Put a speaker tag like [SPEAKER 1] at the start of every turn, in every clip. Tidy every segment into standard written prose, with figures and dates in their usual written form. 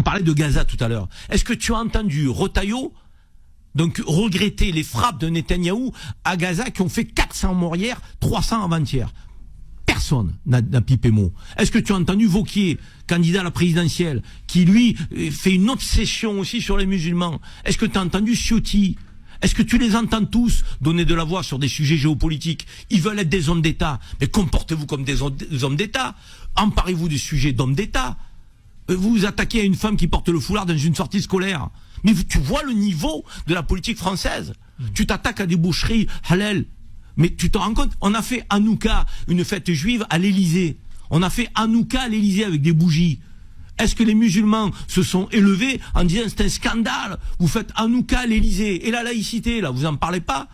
[SPEAKER 1] parlait de Gaza tout à l'heure. Est-ce que tu as entendu Retailleau donc regretter les frappes de Netanyahou à Gaza qui ont fait 400 morts hier, 300 avant-hier? Personne n'a pipé mot. Est-ce que tu as entendu Wauquiez, candidat à la présidentielle, qui lui fait une obsession aussi sur les musulmans? Est-ce que tu as entendu Ciotti? Est-ce que tu les entends tous donner de la voix sur des sujets géopolitiques? Ils veulent être des hommes d'État. Mais comportez-vous comme des hommes d'État. Emparez-vous des sujets d'hommes d'État. Vous vous attaquez à une femme qui porte le foulard dans une sortie scolaire. Mais tu vois le niveau de la politique française. Tu t'attaques à des boucheries halal. Mais tu te rends compte, on a fait Hanouka, une fête juive, à l'Élysée. On a fait Hanouka à l'Élysée avec des bougies. Est-ce que les musulmans se sont élevés en disant c'est un scandale, vous faites Hanouka à l'Élysée? Et la laïcité, là, vous en parlez pas?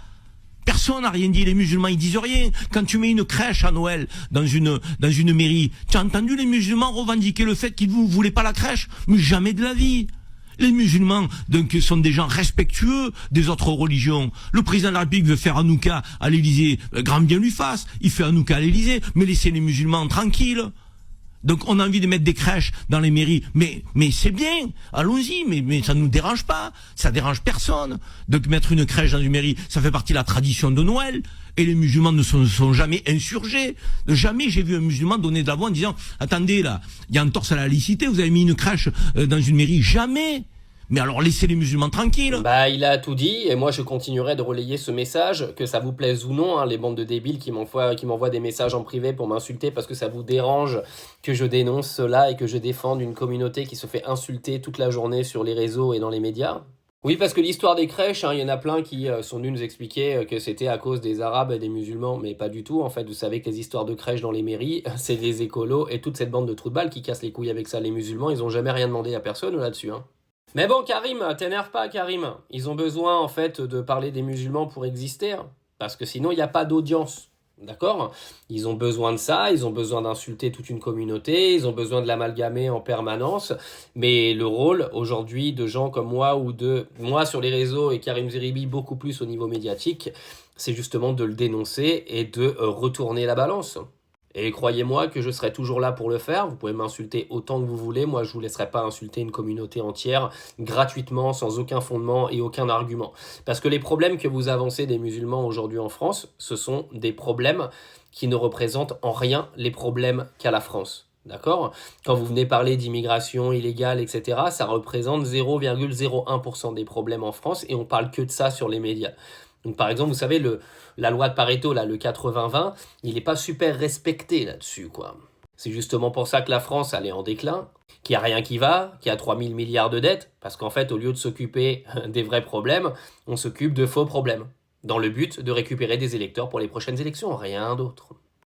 [SPEAKER 1] Personne n'a rien dit, les musulmans ils disent rien. Quand tu mets une crèche à Noël dans une mairie, tu as entendu les musulmans revendiquer le fait qu'ils ne voulaient pas la crèche? Mais jamais de la vie. Les musulmans donc sont des gens respectueux des autres religions. Le président de la République veut faire Hanouka à l'Élysée, grand bien lui fasse. Il fait Hanouka à l'Élysée, mais laissez les musulmans tranquilles. Donc on a envie de mettre des crèches dans les mairies, mais c'est bien, allons-y, mais ça ne nous dérange pas, ça dérange personne. Donc mettre une crèche dans une mairie, ça fait partie de la tradition de Noël, et les musulmans ne sont jamais insurgés. Jamais j'ai vu un musulman donner de la voix en disant « Attendez là, il y a un torse à la laïcité, vous avez mis une crèche dans une mairie ». Jamais. Mais alors laissez les musulmans tranquilles.
[SPEAKER 2] Bah il a tout dit et moi je continuerai de relayer ce message, que ça vous plaise ou non, hein, les bandes de débiles qui m'envoient des messages en privé pour m'insulter parce que ça vous dérange que je dénonce cela et que je défende une communauté qui se fait insulter toute la journée sur les réseaux et dans les médias. Oui, parce que l'histoire des crèches, il y en a plein qui sont venus nous expliquer que c'était à cause des Arabes et des musulmans, mais pas du tout. En fait, vous savez que les histoires de crèches dans les mairies, c'est des écolos et toute cette bande de trous de balles qui cassent les couilles avec ça. Les musulmans, ils ont jamais rien demandé à personne là-dessus, hein. Mais bon, Karim, t'énerve pas, Karim. Ils ont besoin, en fait, de parler des musulmans pour exister, hein, parce que sinon, il n'y a pas d'audience. D'accord? Ils ont besoin de ça, ils ont besoin d'insulter toute une communauté, ils ont besoin de l'amalgamer en permanence. Mais le rôle, aujourd'hui, de gens comme moi, ou de moi sur les réseaux, et Karim Zeribi beaucoup plus au niveau médiatique, c'est justement de le dénoncer et de retourner la balance. Et croyez-moi que je serai toujours là pour le faire. Vous pouvez m'insulter autant que vous voulez. Moi, je vous laisserai pas insulter une communauté entière gratuitement, sans aucun fondement et aucun argument. Parce que les problèmes que vous avancez des musulmans aujourd'hui en France, ce sont des problèmes qui ne représentent en rien les problèmes qu'a la France. D'accord? Quand vous venez parler d'immigration illégale, etc., ça représente 0,01% des problèmes en France et on parle que de ça sur les médias. Donc par exemple, vous savez, la loi de Pareto, là, le 80-20, il n'est pas super respecté là-dessus, quoi. C'est justement pour ça que la France, elle est en déclin, qu'il n'y a rien qui va, qu'il y a 3 000 milliards de dettes, parce qu'en fait, au lieu de s'occuper des vrais problèmes, on s'occupe de faux problèmes, dans le but de récupérer des électeurs pour les prochaines élections, rien d'autre.